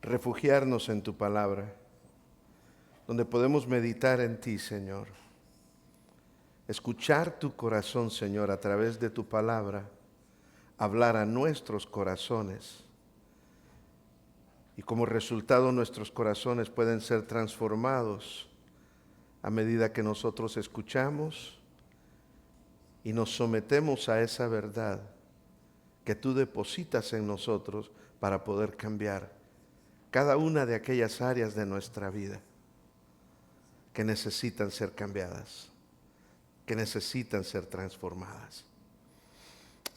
refugiarnos en tu palabra, donde podemos meditar en ti, Señor. Escuchar tu corazón, Señor, a través de tu palabra, hablar a nuestros corazones. Y como resultado nuestros corazones pueden ser transformados a medida que nosotros escuchamos y nos sometemos a esa verdad que tú depositas en nosotros para poder cambiar cada una de aquellas áreas de nuestra vida que necesitan ser cambiadas, que necesitan ser transformadas.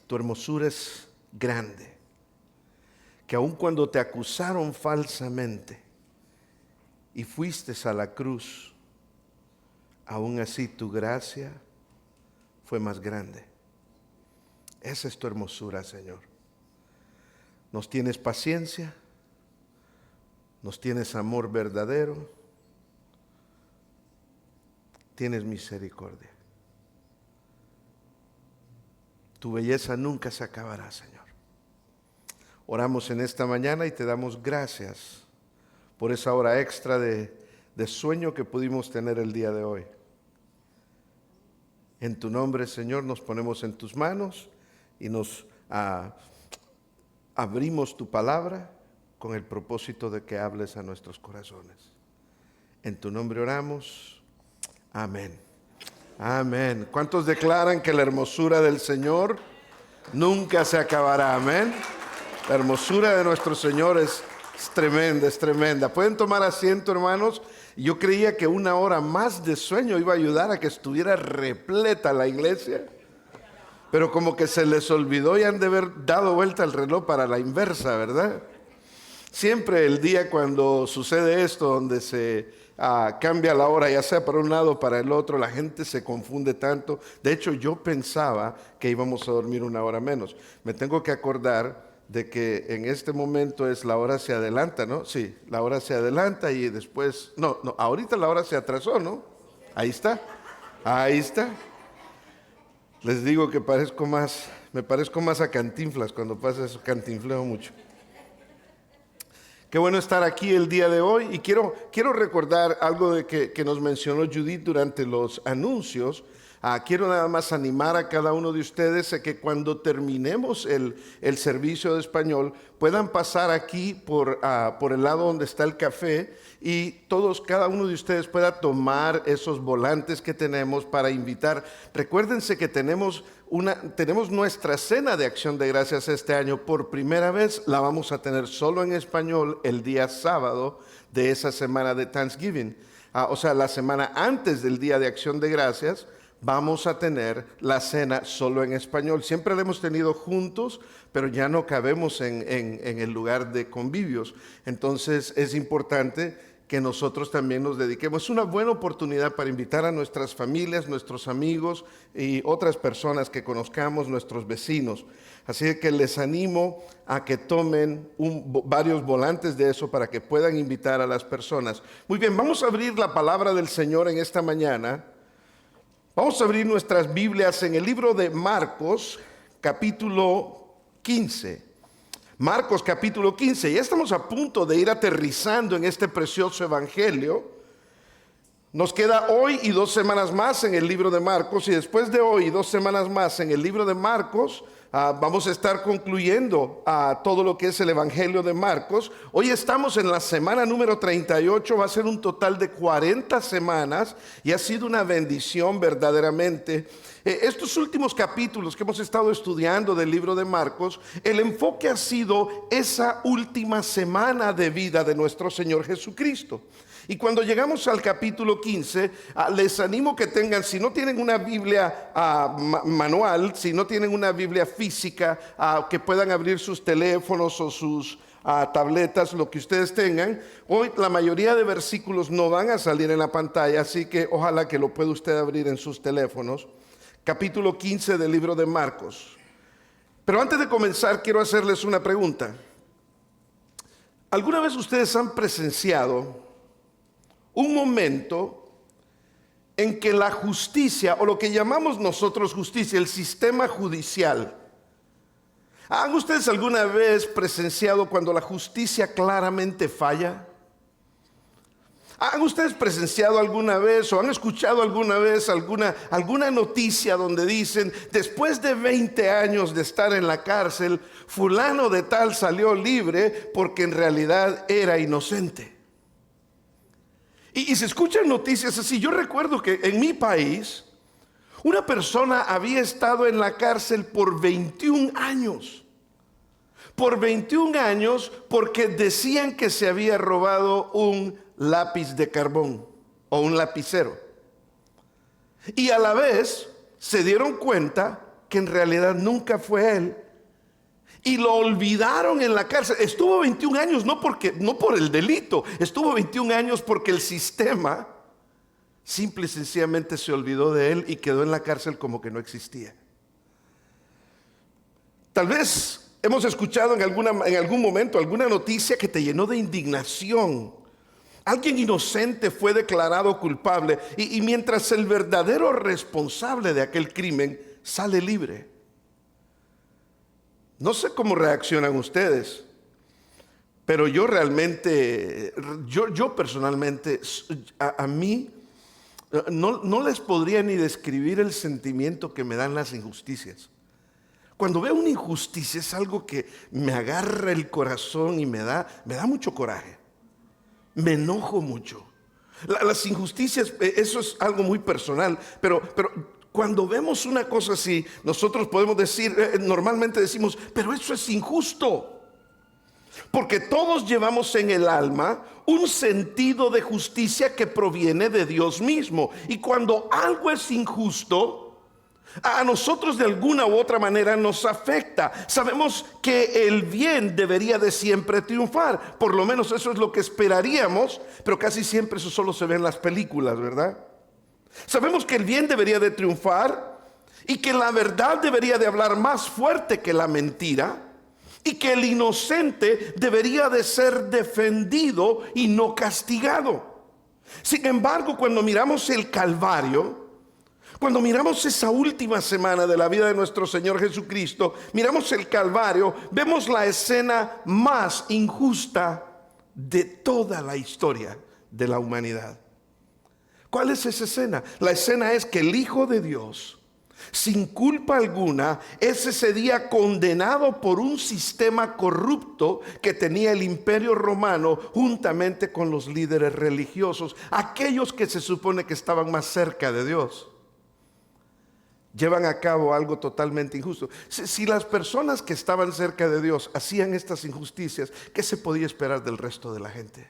Tu hermosura es grande, que aun cuando te acusaron falsamente y fuiste a la cruz, aún así tu gracia fue más grande. Esa es tu hermosura, Señor. Nos tienes paciencia, nos tienes amor verdadero, tienes misericordia. Tu belleza nunca se acabará, Señor. Oramos en esta mañana y te damos gracias por esa hora extra de sueño que pudimos tener el día de hoy. En tu nombre, Señor, nos ponemos en tus manos y nos abrimos tu palabra con el propósito de que hables a nuestros corazones. En tu nombre oramos. Amén. Amén. ¿Cuántos declaran que la hermosura del Señor nunca se acabará? Amén. La hermosura de nuestro Señor es tremenda, es tremenda. Pueden tomar asiento, hermanos. Yo creía que una hora más de sueño iba a ayudar a que estuviera repleta la iglesia, pero como que se les olvidó y han de haber dado vuelta el reloj para la inversa, ¿verdad? Siempre el día cuando sucede esto, donde se cambia la hora, ya sea para un lado o para el otro, la gente se confunde tanto. De hecho, yo pensaba que íbamos a dormir una hora menos. Me tengo que acordar de que en este momento es la hora se adelanta, ¿no? Sí, la hora se adelanta y después, no, ahorita la hora se atrasó, ¿no? Ahí está. Les digo que me parezco más a Cantinflas cuando pasa eso, cantinfleo mucho. Qué bueno estar aquí el día de hoy y quiero recordar algo de que nos mencionó Judith durante los anuncios. Quiero nada más animar a cada uno de ustedes a que cuando terminemos el servicio de español puedan pasar aquí por el lado donde está el café y cada uno de ustedes pueda tomar esos volantes que tenemos para invitar. Recuérdense que tenemos nuestra cena de acción de gracias este año. Por primera vez la vamos a tener solo en español el día sábado de esa semana de Thanksgiving. O sea, la semana antes del día de acción de gracias. Vamos a tener la cena solo en español. Siempre la hemos tenido juntos, pero ya no cabemos en el lugar de convivios. Entonces es importante que nosotros también nos dediquemos. Es una buena oportunidad para invitar a nuestras familias, nuestros amigos y otras personas que conozcamos, nuestros vecinos. Así que les animo a que tomen varios volantes de eso para que puedan invitar a las personas. Muy bien, vamos a abrir la palabra del Señor en esta mañana. Vamos a abrir nuestras Biblias en el libro de Marcos, capítulo 15. Marcos, capítulo 15. Ya estamos a punto de ir aterrizando en este precioso evangelio. Nos queda hoy y 2 semanas más en el libro de Marcos, y después de hoy y 2 semanas más en el libro de Marcos, vamos a estar concluyendo todo lo que es el evangelio de Marcos. Hoy estamos en la semana número 38, va a ser un total de 40 semanas y ha sido una bendición verdaderamente. Estos últimos capítulos que hemos estado estudiando del libro de Marcos, el enfoque ha sido esa última semana de vida de nuestro Señor Jesucristo. Y cuando llegamos al capítulo 15, les animo que tengan, si no tienen una Biblia manual, si no tienen una Biblia física, que puedan abrir sus teléfonos o sus tabletas, lo que ustedes tengan. Hoy la mayoría de versículos no van a salir en la pantalla, así que ojalá que lo pueda usted abrir en sus teléfonos. Capítulo 15 del libro de Marcos. Pero antes de comenzar, quiero hacerles una pregunta. ¿Alguna vez ustedes han presenciado un momento en que la justicia, o lo que llamamos nosotros justicia, el sistema judicial, ¿Han ustedes alguna vez presenciado cuando la justicia claramente falla? ¿Han ustedes presenciado alguna vez o han escuchado alguna vez alguna noticia donde dicen, después de 20 años de estar en la cárcel, fulano de tal salió libre porque en realidad era inocente? Y se escuchan noticias así. Yo recuerdo que en mi país, una persona había estado en la cárcel por 21 años. Por 21 años porque decían que se había robado un lápiz de carbón o un lapicero. Y a la vez se dieron cuenta que en realidad nunca fue él. Y lo olvidaron en la cárcel. Estuvo 21 años no por el delito. Estuvo 21 años porque el sistema simple y sencillamente se olvidó de él y quedó en la cárcel como que no existía. Tal vez hemos escuchado en algún momento alguna noticia que te llenó de indignación. Alguien inocente fue declarado culpable y mientras el verdadero responsable de aquel crimen sale libre. No sé cómo reaccionan ustedes, pero yo personalmente, a mí no les podría ni describir el sentimiento que me dan las injusticias. Cuando veo una injusticia es algo que me agarra el corazón y me da mucho coraje. Me enojo mucho. Las injusticias, eso es algo muy personal, pero cuando vemos una cosa así, nosotros podemos decir, normalmente decimos, pero eso es injusto. Porque todos llevamos en el alma un sentido de justicia que proviene de Dios mismo. Y cuando algo es injusto, a nosotros de alguna u otra manera nos afecta. Sabemos que el bien debería de siempre triunfar. Por lo menos eso es lo que esperaríamos, pero casi siempre eso solo se ve en las películas, ¿verdad? Sabemos que el bien debería de triunfar y que la verdad debería de hablar más fuerte que la mentira y que el inocente debería de ser defendido y no castigado. Sin embargo, cuando miramos el Calvario, cuando miramos esa última semana de la vida de nuestro Señor Jesucristo, miramos el Calvario, vemos la escena más injusta de toda la historia de la humanidad. ¿Cuál es esa escena? La escena es que el Hijo de Dios, sin culpa alguna, es ese día condenado por un sistema corrupto que tenía el Imperio Romano juntamente con los líderes religiosos, aquellos que se supone que estaban más cerca de Dios. Llevan a cabo algo totalmente injusto. Si las personas que estaban cerca de Dios hacían estas injusticias, ¿qué se podía esperar del resto de la gente?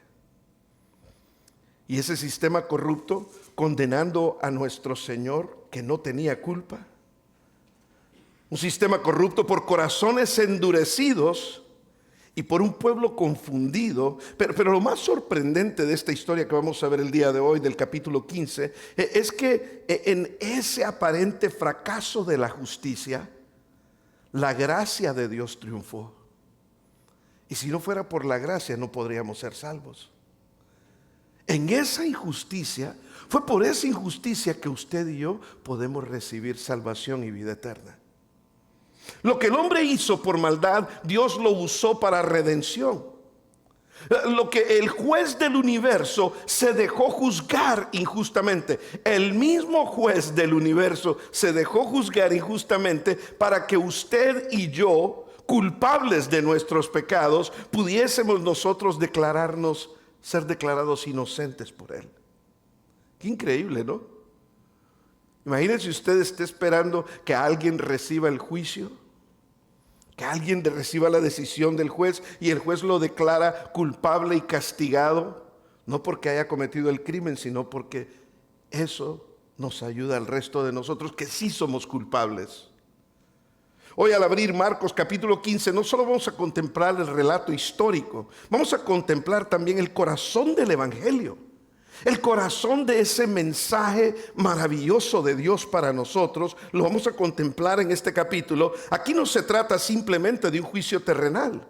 Y ese sistema corrupto condenando a nuestro Señor que no tenía culpa. Un sistema corrupto por corazones endurecidos y por un pueblo confundido. Pero lo más sorprendente de esta historia que vamos a ver el día de hoy, del capítulo 15, es que en ese aparente fracaso de la justicia, la gracia de Dios triunfó. Y si no fuera por la gracia, no podríamos ser salvos. En esa injusticia, fue por esa injusticia que usted y yo podemos recibir salvación y vida eterna. Lo que el hombre hizo por maldad, Dios lo usó para redención. Lo que el juez del universo se dejó juzgar injustamente, el mismo juez del universo se dejó juzgar injustamente para que usted y yo, culpables de nuestros pecados, pudiésemos nosotros ser declarados inocentes por él. Qué increíble, ¿no? Imagínense usted esté esperando que alguien reciba el juicio, que alguien reciba la decisión del juez y el juez lo declara culpable y castigado, no porque haya cometido el crimen, sino porque eso nos ayuda al resto de nosotros que sí somos culpables. Hoy al abrir Marcos capítulo 15, no solo vamos a contemplar el relato histórico, vamos a contemplar también el corazón del evangelio. El corazón de ese mensaje maravilloso de Dios para nosotros lo vamos a contemplar en este capítulo. Aquí no se trata simplemente de un juicio terrenal.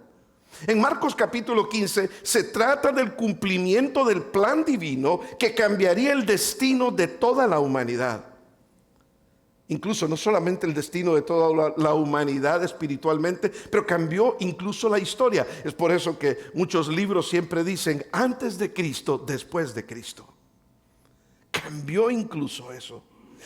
En Marcos capítulo 15 se trata del cumplimiento del plan divino que cambiaría el destino de toda la humanidad. incluso no solamente el destino de toda la humanidad espiritualmente, pero cambió incluso la historia. Es por eso que muchos libros siempre dicen antes de Cristo, después de Cristo. Cambió incluso eso.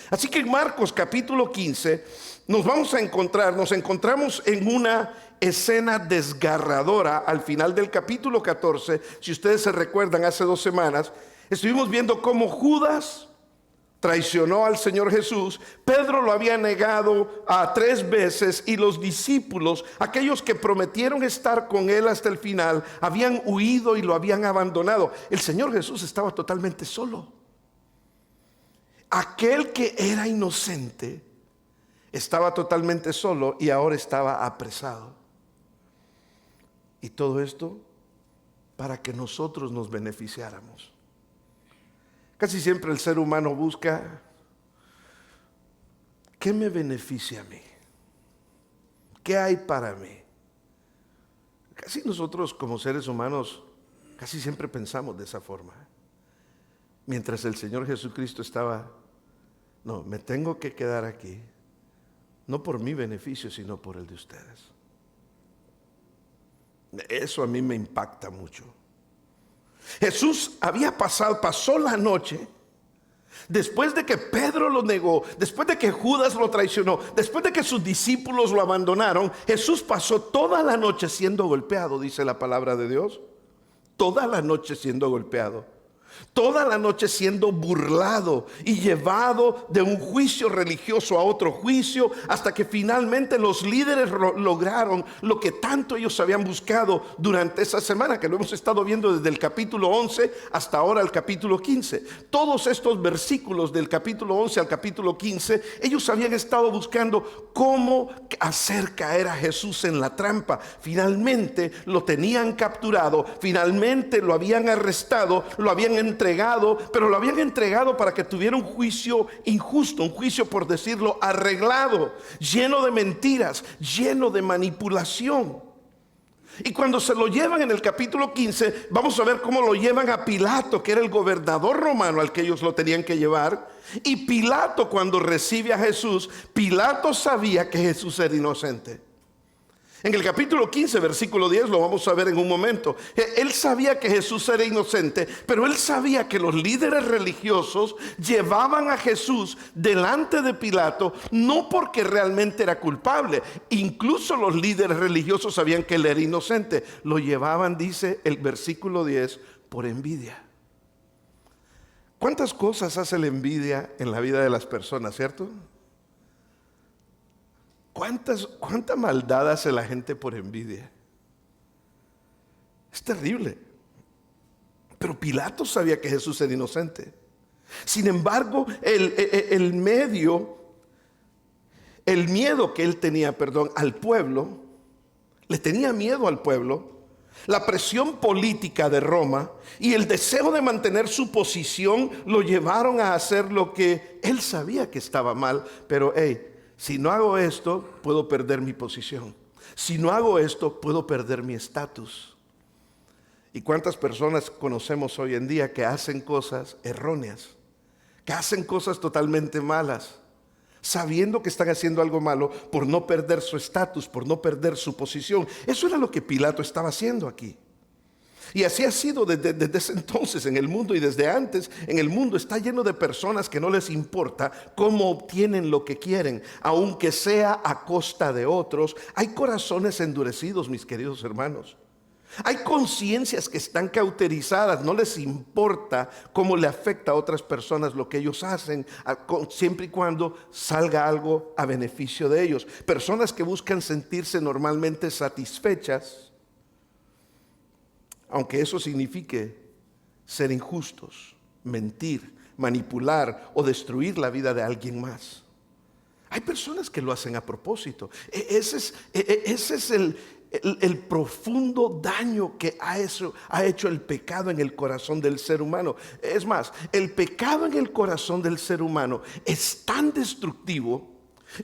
Así que en Marcos capítulo 15 nos encontramos en una escena desgarradora al final del capítulo 14. Si ustedes se recuerdan, hace 2 semanas estuvimos viendo cómo Judas traicionó al Señor Jesús. Pedro lo había negado 3 veces y los discípulos, aquellos que prometieron estar con él hasta el final, habían huido y lo habían abandonado. El Señor Jesús estaba totalmente solo. Aquel que era inocente estaba totalmente solo y ahora estaba apresado. Y todo esto para que nosotros nos beneficiáramos. Casi siempre el ser humano busca, ¿qué me beneficia a mí? ¿Qué hay para mí? Casi nosotros como seres humanos casi siempre pensamos de esa forma. Mientras el Señor Jesucristo estaba, no, me tengo que quedar aquí, no por mi beneficio, sino por el de ustedes. Eso a mí me impacta mucho. Jesús pasó la noche, después de que Pedro lo negó, después de que Judas lo traicionó, después de que sus discípulos lo abandonaron, Jesús pasó toda la noche siendo golpeado, dice la palabra de Dios. Toda la noche siendo golpeado. Toda la noche siendo burlado y llevado de un juicio religioso a otro juicio, hasta que finalmente los líderes lograron lo que tanto ellos habían buscado durante esa semana, que lo hemos estado viendo desde el capítulo 11 hasta ahora el capítulo 15. Todos estos versículos del capítulo 11 al capítulo 15, ellos habían estado buscando cómo hacer caer a Jesús en la trampa. Finalmente lo tenían capturado, finalmente lo habían arrestado, lo habían entregado, pero lo habían entregado para que tuviera un juicio injusto, un juicio, por decirlo, arreglado, lleno de mentiras, lleno de manipulación. Y cuando se lo llevan en el capítulo 15, vamos a ver cómo lo llevan a Pilato, que era el gobernador romano al que ellos lo tenían que llevar. Y Pilato, cuando recibe a Jesús, Pilato sabía que Jesús era inocente. En el capítulo 15, versículo 10, lo vamos a ver en un momento. Él sabía que Jesús era inocente, pero él sabía que los líderes religiosos llevaban a Jesús delante de Pilato, no porque realmente era culpable. Incluso los líderes religiosos sabían que él era inocente. Lo llevaban, dice el versículo 10, por envidia. ¿Cuántas cosas hace la envidia en la vida de las personas, cierto? ¿Cuánta maldad hace la gente por envidia? Es terrible. Pero Pilato sabía que Jesús era inocente. Sin embargo, el miedo que él tenía, al pueblo, le tenía miedo al pueblo, la presión política de Roma y el deseo de mantener su posición lo llevaron a hacer lo que él sabía que estaba mal. Pero si no hago esto, puedo perder mi posición. Si no hago esto, puedo perder mi estatus. ¿Y cuántas personas conocemos hoy en día que hacen cosas erróneas? Que hacen cosas totalmente malas, sabiendo que están haciendo algo malo por no perder su estatus, por no perder su posición. Eso era lo que Pilato estaba haciendo aquí. Y así ha sido desde ese entonces en el mundo, y desde antes en el mundo está lleno de personas que no les importa cómo obtienen lo que quieren, aunque sea a costa de otros. Hay corazones endurecidos, mis queridos hermanos. Hay conciencias que están cauterizadas, no les importa cómo le afecta a otras personas lo que ellos hacen, siempre y cuando salga algo a beneficio de ellos. Personas que buscan sentirse normalmente satisfechas, aunque eso signifique ser injustos, mentir, manipular o destruir la vida de alguien más. Hay personas que lo hacen a propósito. Ese es el profundo daño que ha hecho el pecado en el corazón del ser humano. Es más, el pecado en el corazón del ser humano es tan destructivo.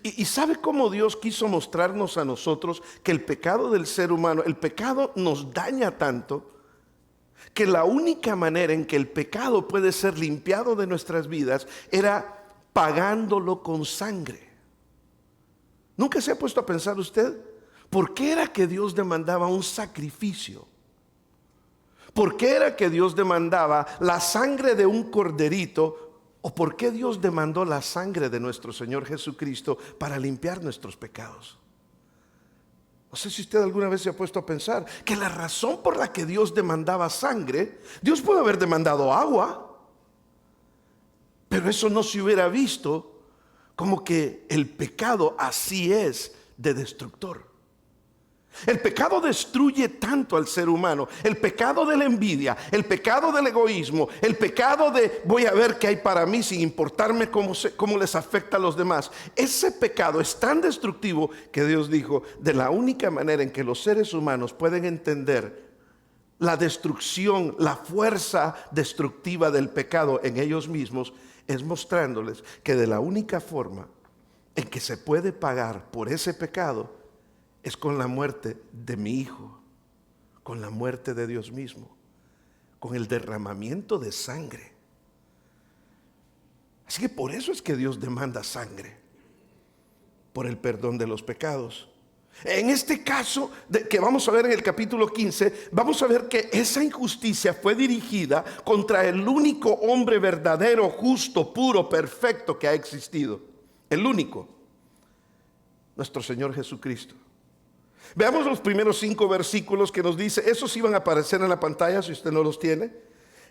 Y ¿sabe cómo Dios quiso mostrarnos a nosotros que el pecado del ser humano, el pecado nos daña tanto, que la única manera en que el pecado puede ser limpiado de nuestras vidas era pagándolo con sangre? ¿Nunca se ha puesto a pensar usted por qué era que Dios demandaba un sacrificio? ¿Por qué era que Dios demandaba la sangre de un corderito? ¿O por qué Dios demandó la sangre de nuestro Señor Jesucristo para limpiar nuestros pecados? No sé si usted alguna vez se ha puesto a pensar que la razón por la que Dios demandaba sangre, Dios puede haber demandado agua, pero eso no se hubiera visto como que el pecado así es de destructor. El pecado destruye tanto al ser humano. El pecado de la envidia, el pecado del egoísmo, el pecado de voy a ver qué hay para mí sin importarme cómo les afecta a los demás. Ese pecado es tan destructivo que Dios dijo, de la única manera en que los seres humanos pueden entender la destrucción, la fuerza destructiva del pecado en ellos mismos, es mostrándoles que de la única forma en que se puede pagar por ese pecado es con la muerte de mi Hijo, con la muerte de Dios mismo, con el derramamiento de sangre. Así que por eso es que Dios demanda sangre, por el perdón de los pecados. En este caso que vamos a ver en el capítulo 15, vamos a ver que esa injusticia fue dirigida contra el único hombre verdadero, justo, puro, perfecto que ha existido. El único, nuestro Señor Jesucristo. Veamos los primeros 5 versículos que nos dice, esos iban a aparecer en la pantalla si usted no los tiene.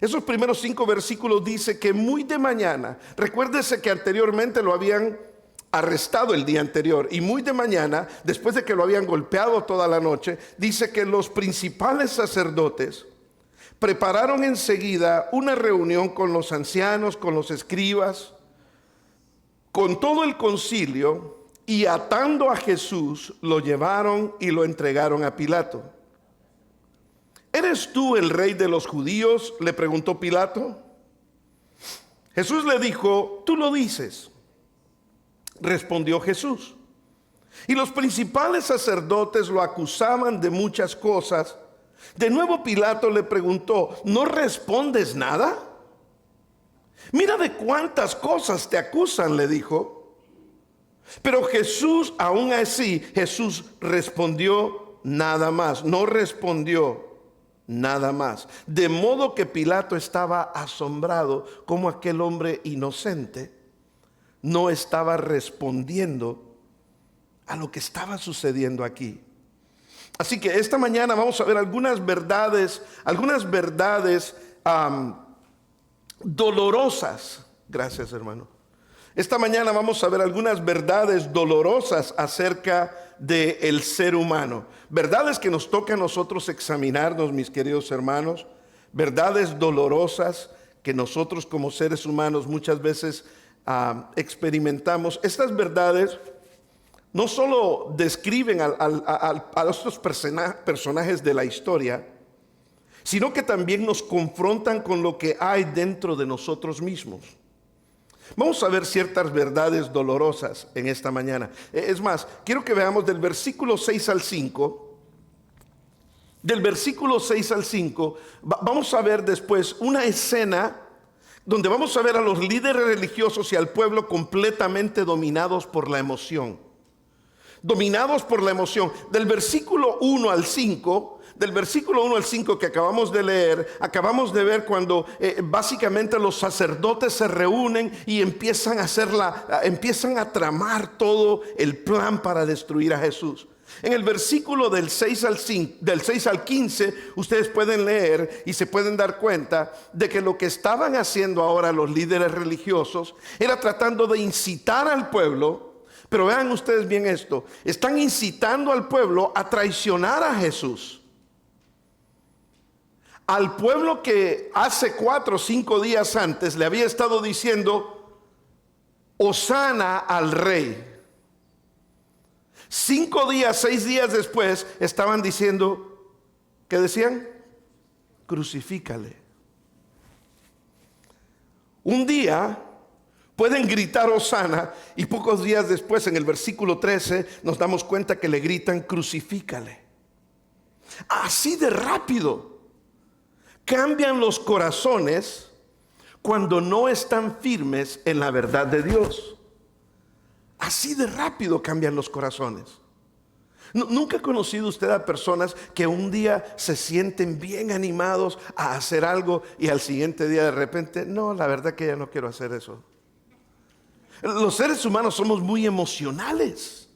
Esos primeros 5 versículos dice que muy de mañana, recuérdese que anteriormente lo habían arrestado el día anterior, y muy de mañana, después de que lo habían golpeado toda la noche, dice que los principales sacerdotes prepararon enseguida una reunión con los ancianos, con los escribas, con todo el concilio, y atando a Jesús lo llevaron y lo entregaron a Pilato. ¿Eres tú el rey de los judíos?, le preguntó Pilato. Jesús le dijo, tú lo dices, respondió Jesús. Y los principales sacerdotes lo acusaban de muchas cosas. De nuevo Pilato le preguntó, ¿no respondes nada? Mira de cuántas cosas te acusan, le dijo. Pero Jesús, aún así, Jesús respondió nada más, no respondió nada más. De modo que Pilato estaba asombrado como aquel hombre inocente no estaba respondiendo a lo que estaba sucediendo aquí. Así que esta mañana vamos a ver algunas verdades dolorosas. Gracias, hermano. Esta mañana vamos a ver algunas verdades dolorosas acerca del ser humano. Verdades que nos toca a nosotros examinarnos, mis queridos hermanos. Verdades dolorosas que nosotros como seres humanos muchas veces experimentamos. Estas verdades no solo describen a estos personajes de la historia, sino que también nos confrontan con lo que hay dentro de nosotros mismos. Vamos a ver ciertas verdades dolorosas en esta mañana. Es más, quiero que veamos del versículo 6 al 5. Del versículo 6 al 5, vamos a ver después una escena donde vamos a ver a los líderes religiosos y al pueblo completamente dominados por la emoción. Dominados por la emoción. Del versículo 1 al 5... Del versículo 1 al 5 que acabamos de leer, acabamos de ver cuando básicamente los sacerdotes se reúnen y empiezan a tramar todo el plan para destruir a Jesús. En el versículo del 6 al 15, ustedes pueden leer y se pueden dar cuenta de que lo que estaban haciendo ahora los líderes religiosos era tratando de incitar al pueblo. Pero vean ustedes bien esto, están incitando al pueblo a traicionar a Jesús. Al pueblo que hace 4 o 5 días antes le había estado diciendo, Hosana al rey. 5 días, 6 días después estaban diciendo, ¿qué decían? Crucifícale. Un día pueden gritar Hosana y pocos días después, en el versículo 13, nos damos cuenta que le gritan crucifícale. Así de rápido cambian los corazones cuando no están firmes en la verdad de Dios. Así de rápido cambian los corazones. ¿Nunca ha conocido usted a personas que un día se sienten bien animados a hacer algo y al siguiente día de repente, no, la verdad que ya no quiero hacer eso? Los seres humanos somos muy emocionales.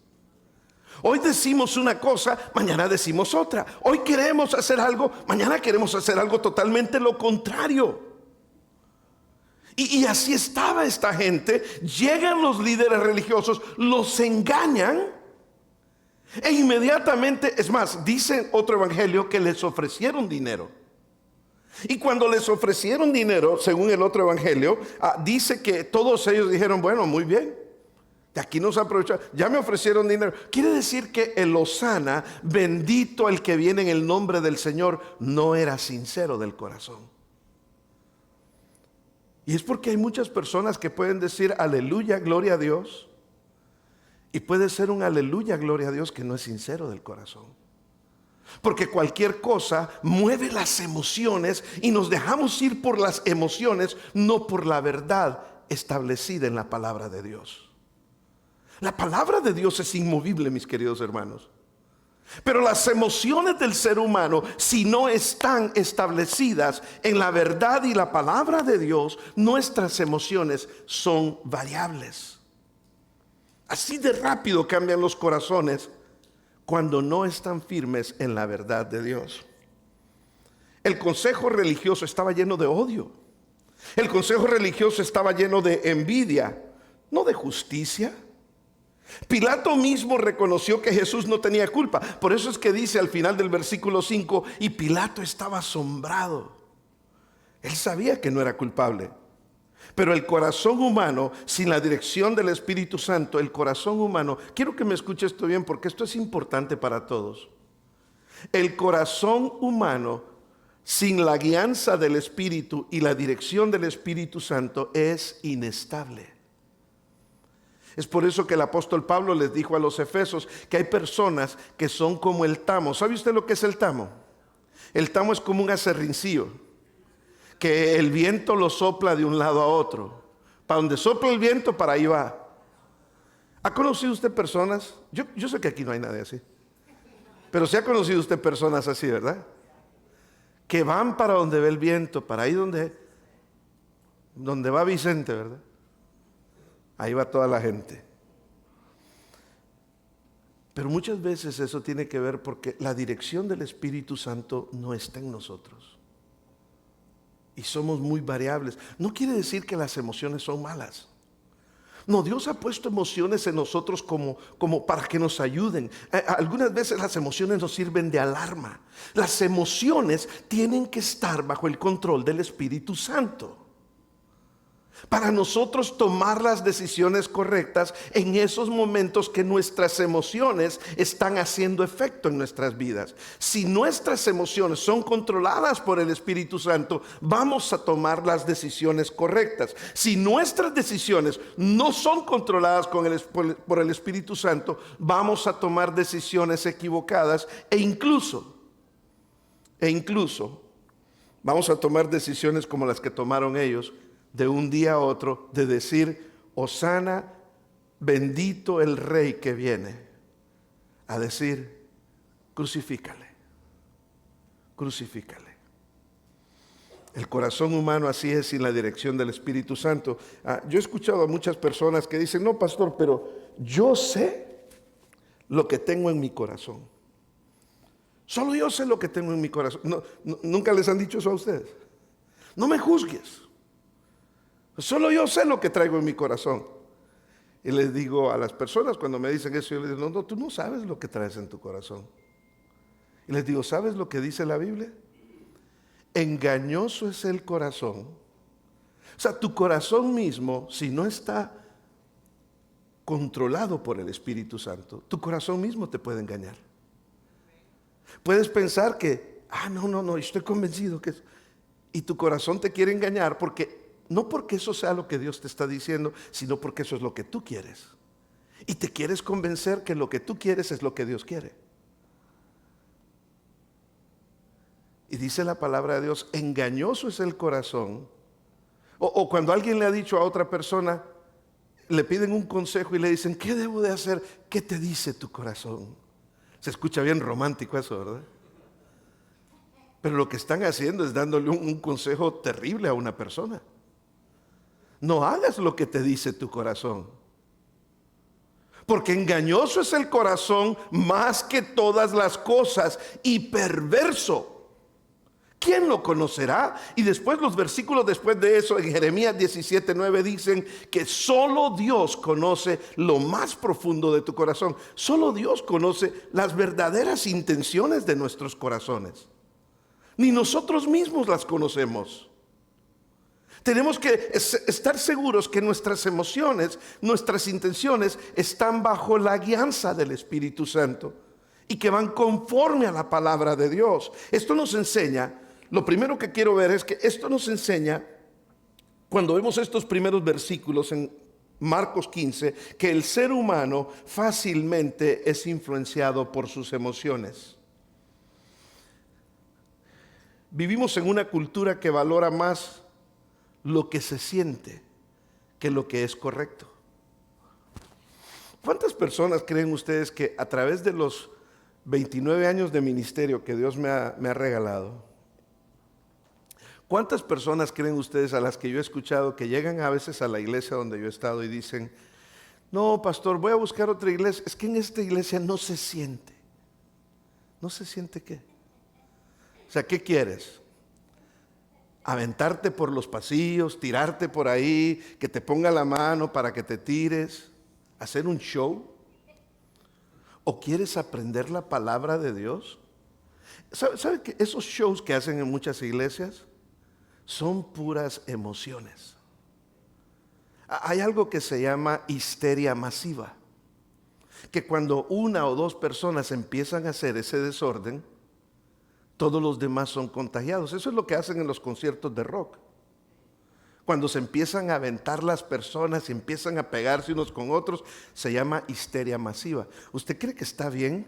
Hoy decimos una cosa, mañana decimos otra. Hoy queremos hacer algo, mañana queremos hacer algo totalmente lo contrario. Y así estaba esta gente. Llegan los líderes religiosos, los engañan e inmediatamente, es más, dice otro evangelio que les ofrecieron dinero. Y cuando les ofrecieron dinero, según el otro evangelio, dice que todos ellos dijeron, bueno, muy bien, de aquí nos aprovechamos, ya me ofrecieron dinero. Quiere decir que el hosana, bendito el que viene en el nombre del Señor, no era sincero del corazón. Y es porque hay muchas personas que pueden decir aleluya, gloria a Dios, y puede ser un aleluya, gloria a Dios que no es sincero del corazón. Porque cualquier cosa mueve las emociones y nos dejamos ir por las emociones, no por la verdad establecida en la palabra de Dios. La palabra de Dios es inmovible, mis queridos hermanos. Pero las emociones del ser humano, si no están establecidas en la verdad y la palabra de Dios, nuestras emociones son variables. Así de rápido cambian los corazones cuando no están firmes en la verdad de Dios. El consejo religioso estaba lleno de odio. El consejo religioso estaba lleno de envidia, no de justicia. Pilato mismo reconoció que Jesús no tenía culpa. Por eso es que dice al final del versículo 5, y Pilato estaba asombrado. Él sabía que no era culpable. Pero el corazón humano, sin la dirección del Espíritu Santo, el corazón humano, quiero que me escuche esto bien porque esto es importante para todos. El corazón humano, sin la guianza del Espíritu y la dirección del Espíritu Santo, es inestable. Es por eso que el apóstol Pablo les dijo a los efesios que hay personas que son como el tamo. ¿Sabe usted lo que es el tamo? El tamo es como un aserrincillo, que el viento lo sopla de un lado a otro. Para donde sopla el viento, para ahí va. ¿Ha conocido usted personas? Yo sé que aquí no hay nadie así. Pero sí ha conocido usted personas así, ¿verdad? Que van para donde ve el viento, para ahí donde va Vicente, ¿verdad? Ahí va toda la gente. Pero muchas veces eso tiene que ver porque la dirección del Espíritu Santo no está en nosotros. Y somos muy variables. No quiere decir que las emociones son malas. No, Dios ha puesto emociones en nosotros como para que nos ayuden. Algunas veces las emociones nos sirven de alarma. Las emociones tienen que estar bajo el control del Espíritu Santo, para nosotros tomar las decisiones correctas en esos momentos que nuestras emociones están haciendo efecto en nuestras vidas. Si nuestras emociones son controladas por el Espíritu Santo, vamos a tomar las decisiones correctas. Si nuestras decisiones no son controladas por el Espíritu Santo, vamos a tomar decisiones equivocadas e incluso vamos a tomar decisiones como las que tomaron ellos, de un día a otro, de decir, hosana, bendito el Rey que viene, a decir, crucifícale. El corazón humano así es, sin la dirección del Espíritu Santo. Yo he escuchado a muchas personas que dicen, no, pastor, pero yo sé lo que tengo en mi corazón. Solo yo sé lo que tengo en mi corazón. ¿Nunca les han dicho eso a ustedes? No me juzgues. Solo yo sé lo que traigo en mi corazón. Y les digo a las personas cuando me dicen eso, yo les digo, no, tú no sabes lo que traes en tu corazón. Y les digo, ¿sabes lo que dice la Biblia? Engañoso es el corazón. O sea, tu corazón mismo, si no está controlado por el Espíritu Santo, tu corazón mismo te puede engañar. Puedes pensar que, no, estoy convencido que es. Y tu corazón te quiere engañar no porque eso sea lo que Dios te está diciendo, sino porque eso es lo que tú quieres. Y te quieres convencer que lo que tú quieres es lo que Dios quiere. Y dice la palabra de Dios, engañoso es el corazón. O cuando alguien le ha dicho a otra persona, le piden un consejo y le dicen, ¿qué debo de hacer? ¿Qué te dice tu corazón? Se escucha bien romántico eso, ¿verdad? Pero lo que están haciendo es dándole un consejo terrible a una persona. No hagas lo que te dice tu corazón, porque engañoso es el corazón más que todas las cosas y perverso. ¿Quién lo conocerá? Y después los versículos después de eso, en Jeremías 17:9 dicen que solo Dios conoce lo más profundo de tu corazón. Solo Dios conoce las verdaderas intenciones de nuestros corazones. Ni nosotros mismos las conocemos. Tenemos que estar seguros que nuestras emociones, nuestras intenciones están bajo la guianza del Espíritu Santo y que van conforme a la palabra de Dios. Esto nos enseña, lo primero que quiero ver es que esto nos enseña, cuando vemos estos primeros versículos en Marcos 15, que el ser humano fácilmente es influenciado por sus emociones. Vivimos en una cultura que valora más lo que se siente que lo que es correcto. ¿Cuántas personas creen ustedes que a través de los 29 años de ministerio que Dios me ha regalado, cuántas personas creen ustedes a las que yo he escuchado que llegan a veces a la iglesia donde yo he estado y dicen, no, pastor, voy a buscar otra iglesia, es que en esta iglesia no se siente? ¿No se siente qué? O sea, ¿qué quieres? Aventarte por los pasillos, tirarte por ahí, que te ponga la mano para que te tires, hacer un show. ¿O quieres aprender la palabra de Dios? ¿Sabe que esos shows que hacen en muchas iglesias son puras emociones? Hay algo que se llama histeria masiva, que cuando una o dos personas empiezan a hacer ese desorden, todos los demás son contagiados. Eso es lo que hacen en los conciertos de rock. Cuando se empiezan a aventar las personas y empiezan a pegarse unos con otros, se llama histeria masiva. ¿Usted cree que está bien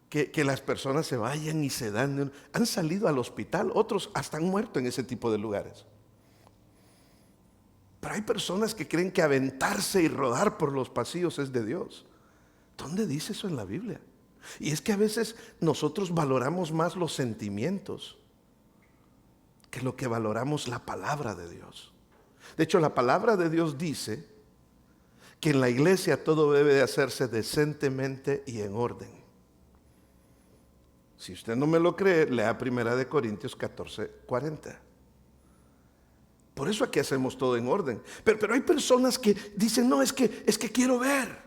que las personas se vayan y se dan? Han salido al hospital, otros hasta han muerto en ese tipo de lugares. Pero hay personas que creen que aventarse y rodar por los pasillos es de Dios. ¿Dónde dice eso en la Biblia? Y es que a veces nosotros valoramos más los sentimientos que lo que valoramos la palabra de Dios. De hecho, la palabra de Dios dice que en la iglesia todo debe de hacerse decentemente y en orden. Si usted no me lo cree, lea 1 Corintios 14:40. Por eso aquí hacemos todo en orden. Pero hay personas que dicen, no, es que quiero ver.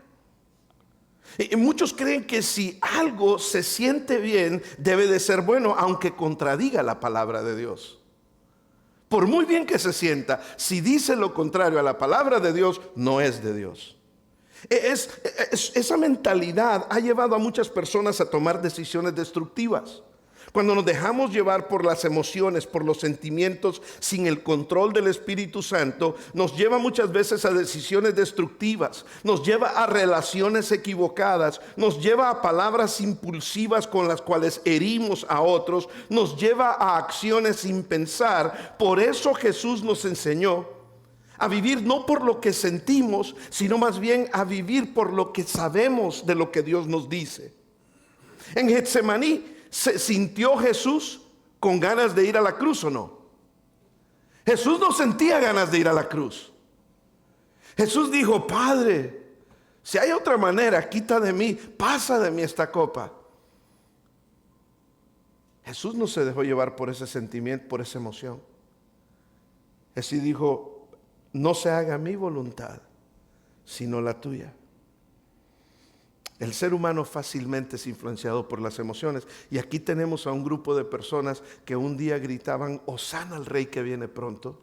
Y muchos creen que si algo se siente bien, debe de ser bueno, aunque contradiga la palabra de Dios. Por muy bien que se sienta, si dice lo contrario a la palabra de Dios, no es de Dios. Esa mentalidad ha llevado a muchas personas a tomar decisiones destructivas. Cuando nos dejamos llevar por las emociones, por los sentimientos, sin el control del Espíritu Santo, nos lleva muchas veces a decisiones destructivas, nos lleva a relaciones equivocadas, nos lleva a palabras impulsivas con las cuales herimos a otros, nos lleva a acciones sin pensar. Por eso Jesús nos enseñó a vivir no por lo que sentimos, sino más bien a vivir por lo que sabemos de lo que Dios nos dice. En Getsemaní, ¿se sintió Jesús con ganas de ir a la cruz o no? Jesús no sentía ganas de ir a la cruz. Jesús dijo, Padre, si hay otra manera, quita de mí, pasa de mí esta copa. Jesús no se dejó llevar por ese sentimiento, por esa emoción. Jesús dijo, no se haga mi voluntad, sino la tuya. El ser humano fácilmente es influenciado por las emociones. Y aquí tenemos a un grupo de personas que un día gritaban, Hosana al Rey que viene pronto.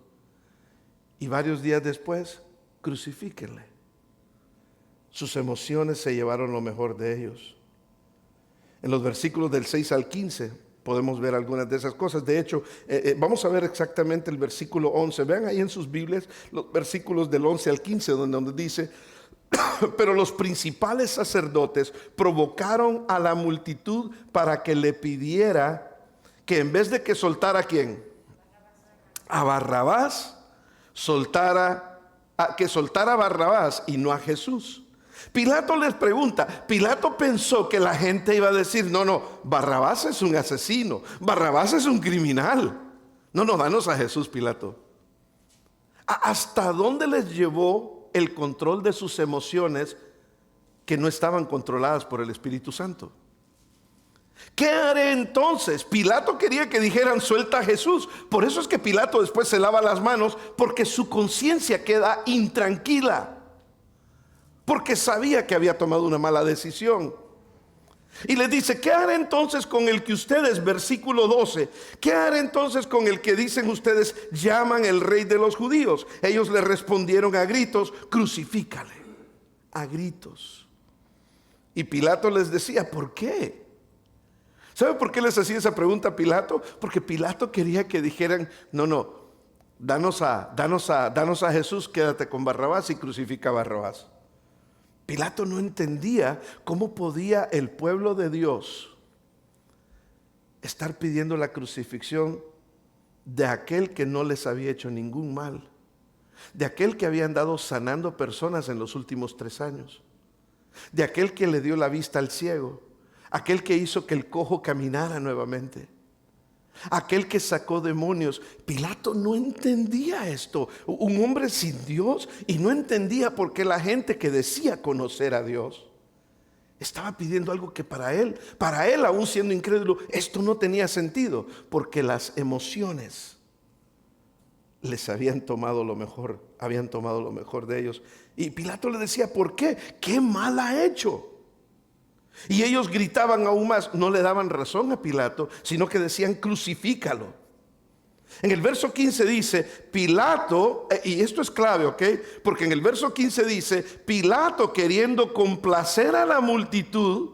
Y varios días después, crucifíquenle. Sus emociones se llevaron lo mejor de ellos. En los versículos del 6 al 15 podemos ver algunas de esas cosas. De hecho, vamos a ver exactamente el versículo 11. Vean ahí en sus Biblias los versículos del 11 al 15 donde dice, pero los principales sacerdotes provocaron a la multitud para que le pidiera que en vez de que soltara ¿a quién? A Barrabás, soltara que soltara a Barrabás y no a Jesús. Pilato les pregunta, Pilato pensó que la gente iba a decir, no, no, Barrabás es un asesino, Barrabás es un criminal. No, no, danos a Jesús, Pilato. ¿Hasta dónde les llevó el control de sus emociones que no estaban controladas por el Espíritu Santo? ¿Qué haré entonces? Pilato quería que dijeran suelta a Jesús. Por eso es que Pilato después se lava las manos, porque su conciencia queda intranquila, porque sabía que había tomado una mala decisión. Y les dice, ¿qué haré entonces con el que ustedes, versículo 12, qué haré entonces con el que dicen ustedes llaman el rey de los judíos? Ellos le respondieron a gritos, crucifícale, a gritos. Y Pilato les decía, ¿por qué? ¿Sabe por qué les hacía esa pregunta a Pilato? Porque Pilato quería que dijeran, no, no, danos a Jesús, quédate con Barrabás y crucifica a Barrabás. Pilato no entendía cómo podía el pueblo de Dios estar pidiendo la crucifixión de aquel que no les había hecho ningún mal, de aquel que había andado sanando personas en los últimos 3 años, de aquel que le dio la vista al ciego, aquel que hizo que el cojo caminara nuevamente, aquel que sacó demonios. Pilato no entendía esto, un hombre sin Dios, y no entendía por qué la gente que decía conocer a Dios estaba pidiendo algo que para él aún siendo incrédulo, esto no tenía sentido, porque las emociones les habían tomado lo mejor de ellos. Y Pilato le decía, ¿por qué? ¿Qué mal ha hecho? Y ellos gritaban aún más, no le daban razón a Pilato, sino que decían, crucifícalo. En el verso 15 dice, Pilato, y esto es clave, ¿ok? Porque en el verso 15 dice, Pilato queriendo complacer a la multitud.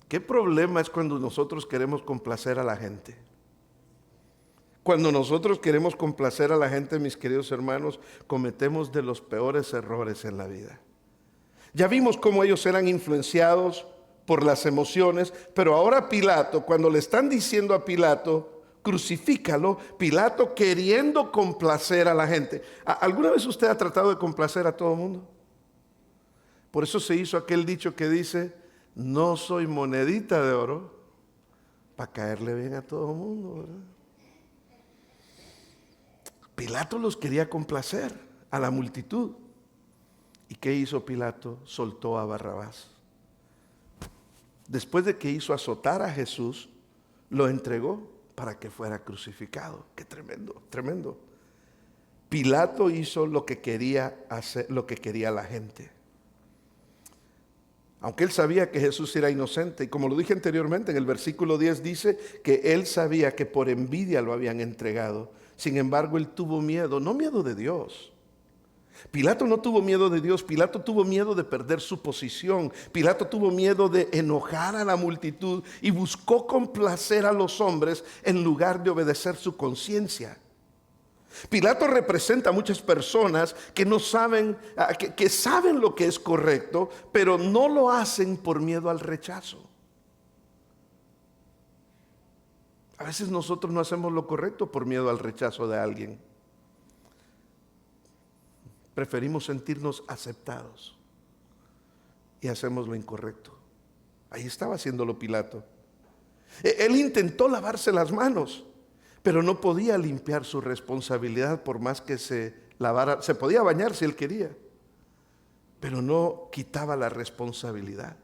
¿Qué problema es cuando nosotros queremos complacer a la gente? Cuando nosotros queremos complacer a la gente, mis queridos hermanos, cometemos de los peores errores en la vida. Ya vimos cómo ellos eran influenciados por las emociones, pero ahora Pilato, cuando le están diciendo a Pilato, crucifícalo, Pilato queriendo complacer a la gente. ¿Alguna vez usted ha tratado de complacer a todo el mundo? Por eso se hizo aquel dicho que dice, no soy monedita de oro para caerle bien a todo el mundo, ¿verdad? Pilato los quería complacer a la multitud. ¿Y qué hizo Pilato? Soltó a Barrabás. Después de que hizo azotar a Jesús, lo entregó para que fuera crucificado. Qué tremendo, tremendo. Pilato hizo lo que quería hacer, lo que quería la gente. Aunque él sabía que Jesús era inocente, y como lo dije anteriormente, en el versículo 10 dice que él sabía que por envidia lo habían entregado. Sin embargo, él tuvo miedo, no miedo de Dios. Pilato no tuvo miedo de Dios, Pilato tuvo miedo de perder su posición, Pilato tuvo miedo de enojar a la multitud y buscó complacer a los hombres en lugar de obedecer su conciencia. Pilato representa a muchas personas que no saben, que saben lo que es correcto, pero no lo hacen por miedo al rechazo. A veces nosotros no hacemos lo correcto por miedo al rechazo de alguien. Preferimos sentirnos aceptados y hacemos lo incorrecto. Ahí estaba haciéndolo Pilato. Él intentó lavarse las manos, pero no podía limpiar su responsabilidad por más que se lavara. Se podía bañar si él quería, pero no quitaba la responsabilidad.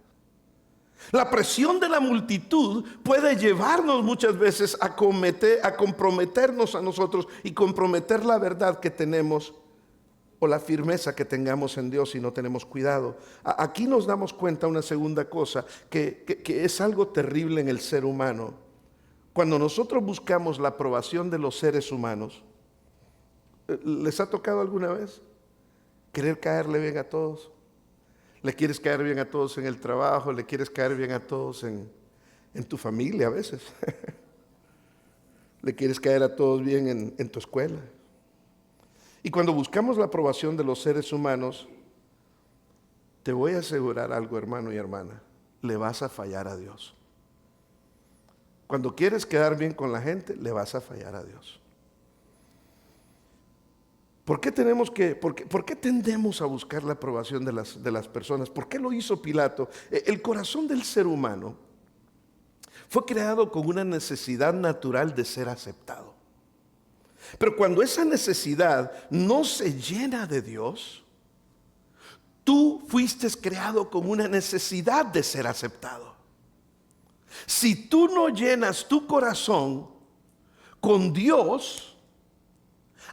La presión de la multitud puede llevarnos muchas veces a comprometernos a nosotros y comprometer la verdad que tenemos o la firmeza que tengamos en Dios si no tenemos cuidado. Aquí nos damos cuenta una segunda cosa, que es algo terrible en el ser humano. Cuando nosotros buscamos la aprobación de los seres humanos, ¿les ha tocado alguna vez querer caerle bien a todos? ¿Le quieres caer bien a todos en el trabajo? ¿Le quieres caer bien a todos en tu familia a veces? ¿Le quieres caer a todos bien en tu escuela? Y cuando buscamos la aprobación de los seres humanos, te voy a asegurar algo, hermano y hermana, le vas a fallar a Dios. Cuando quieres quedar bien con la gente, le vas a fallar a Dios. ¿Por qué tendemos a buscar la aprobación de las personas? ¿Por qué lo hizo Pilato? El corazón del ser humano fue creado con una necesidad natural de ser aceptado. Pero cuando esa necesidad no se llena de Dios, tú fuiste creado con una necesidad de ser aceptado. Si tú no llenas tu corazón con Dios,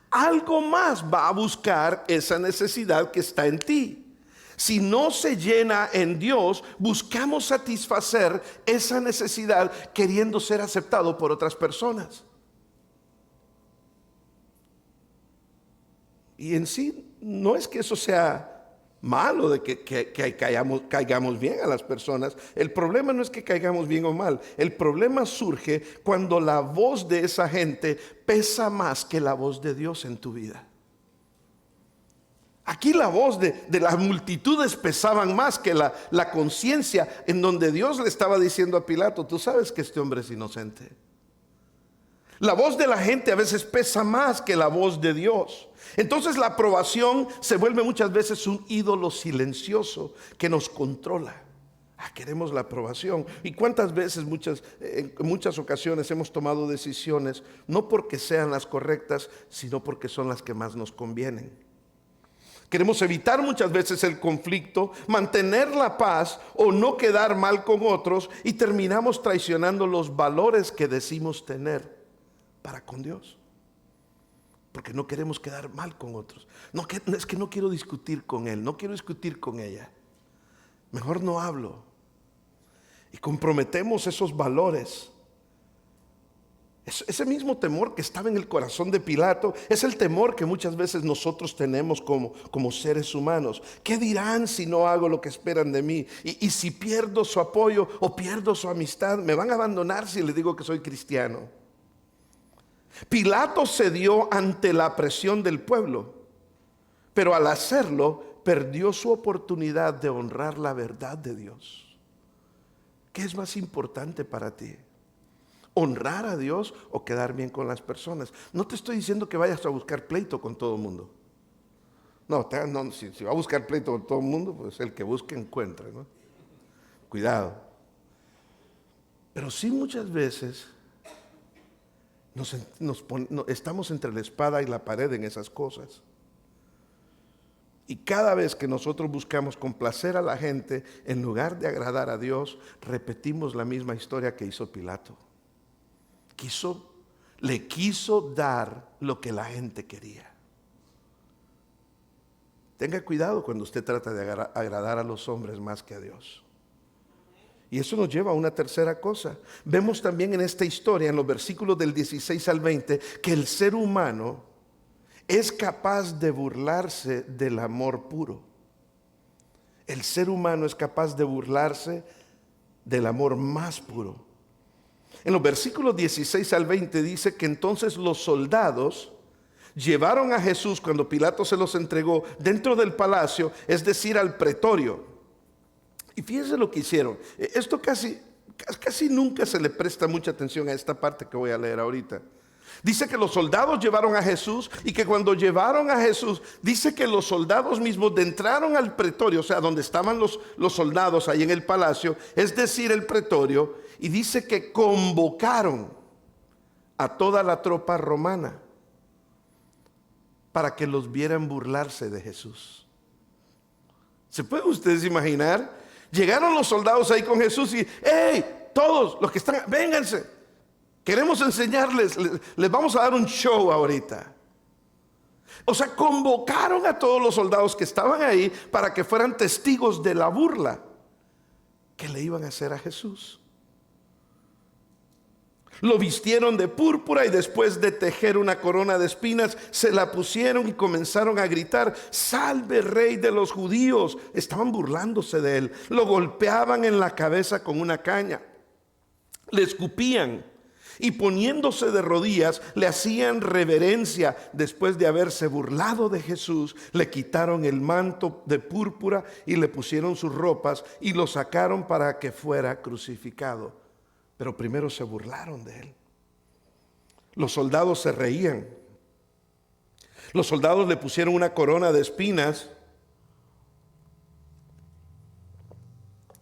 algo más va a buscar esa necesidad que está en ti. Si no se llena en Dios, buscamos satisfacer esa necesidad queriendo ser aceptado por otras personas. Y en sí, no es que eso sea malo, de que caigamos bien a las personas. El problema no es que caigamos bien o mal. El problema surge cuando la voz de esa gente pesa más que la voz de Dios en tu vida. Aquí la voz de las multitudes pesaban más que la conciencia, en donde Dios le estaba diciendo a Pilato: tú sabes que este hombre es inocente. La voz de la gente a veces pesa más que la voz de Dios. Entonces la aprobación se vuelve muchas veces un ídolo silencioso que nos controla. Queremos la aprobación. ¿Y cuántas veces, en muchas ocasiones hemos tomado decisiones no porque sean las correctas, sino porque son las que más nos convienen? Queremos evitar muchas veces el conflicto, mantener la paz o no quedar mal con otros, y terminamos traicionando los valores que decimos tener para con Dios, porque no queremos quedar mal con otros. Es que no quiero discutir con él, no quiero discutir con ella, mejor no hablo. Y comprometemos esos valores. Ese mismo temor que estaba en el corazón de Pilato es el temor que muchas veces nosotros tenemos como seres humanos. ¿Qué dirán si no hago lo que esperan de mí? Y si pierdo su apoyo o pierdo su amistad, ¿me van a abandonar si les digo que soy cristiano? Pilato cedió ante la presión del pueblo, pero al hacerlo perdió su oportunidad de honrar la verdad de Dios. ¿Qué es más importante para ti? ¿Honrar a Dios o quedar bien con las personas? No te estoy diciendo que vayas a buscar pleito con todo el mundo. No, si va a buscar pleito con todo el mundo, pues el que busque encuentra, ¿no? Cuidado. Pero sí, muchas veces estamos entre la espada y la pared en esas cosas. Y cada vez que nosotros buscamos complacer a la gente en lugar de agradar a Dios, repetimos la misma historia que hizo Pilato. Le quiso dar lo que la gente quería. Tenga cuidado cuando usted trata de agradar a los hombres más que a Dios. Y eso nos lleva a una tercera cosa. Vemos también en esta historia, en los versículos del 16 al 20, que el ser humano es capaz de burlarse del amor puro. El ser humano es capaz de burlarse del amor más puro. En los versículos 16 al 20 dice que entonces los soldados llevaron a Jesús, cuando Pilato se los entregó, dentro del palacio, es decir, al pretorio. Y fíjense lo que hicieron. Esto casi nunca se le presta mucha atención a esta parte que voy a leer ahorita. Dice que los soldados llevaron a Jesús, y que cuando llevaron a Jesús, dice que los soldados mismos entraron al pretorio, o sea, donde estaban los soldados ahí en el palacio, es decir, el pretorio, y dice que convocaron a toda la tropa romana para que los vieran burlarse de Jesús. ¿Se pueden ustedes imaginar? Llegaron los soldados ahí con Jesús y ¡hey! Todos los que están, vénganse. Queremos enseñarles, les vamos a dar un show ahorita. O sea, convocaron a todos los soldados que estaban ahí para que fueran testigos de la burla que le iban a hacer a Jesús. Lo vistieron de púrpura y después de tejer una corona de espinas, se la pusieron y comenzaron a gritar: ¡Salve, Rey de los judíos! Estaban burlándose de él. Lo golpeaban en la cabeza con una caña, le escupían y poniéndose de rodillas le hacían reverencia. Después de haberse burlado de Jesús, le quitaron el manto de púrpura y le pusieron sus ropas y lo sacaron para que fuera crucificado. Pero primero se burlaron de él. Los soldados se reían. Los soldados le pusieron una corona de espinas.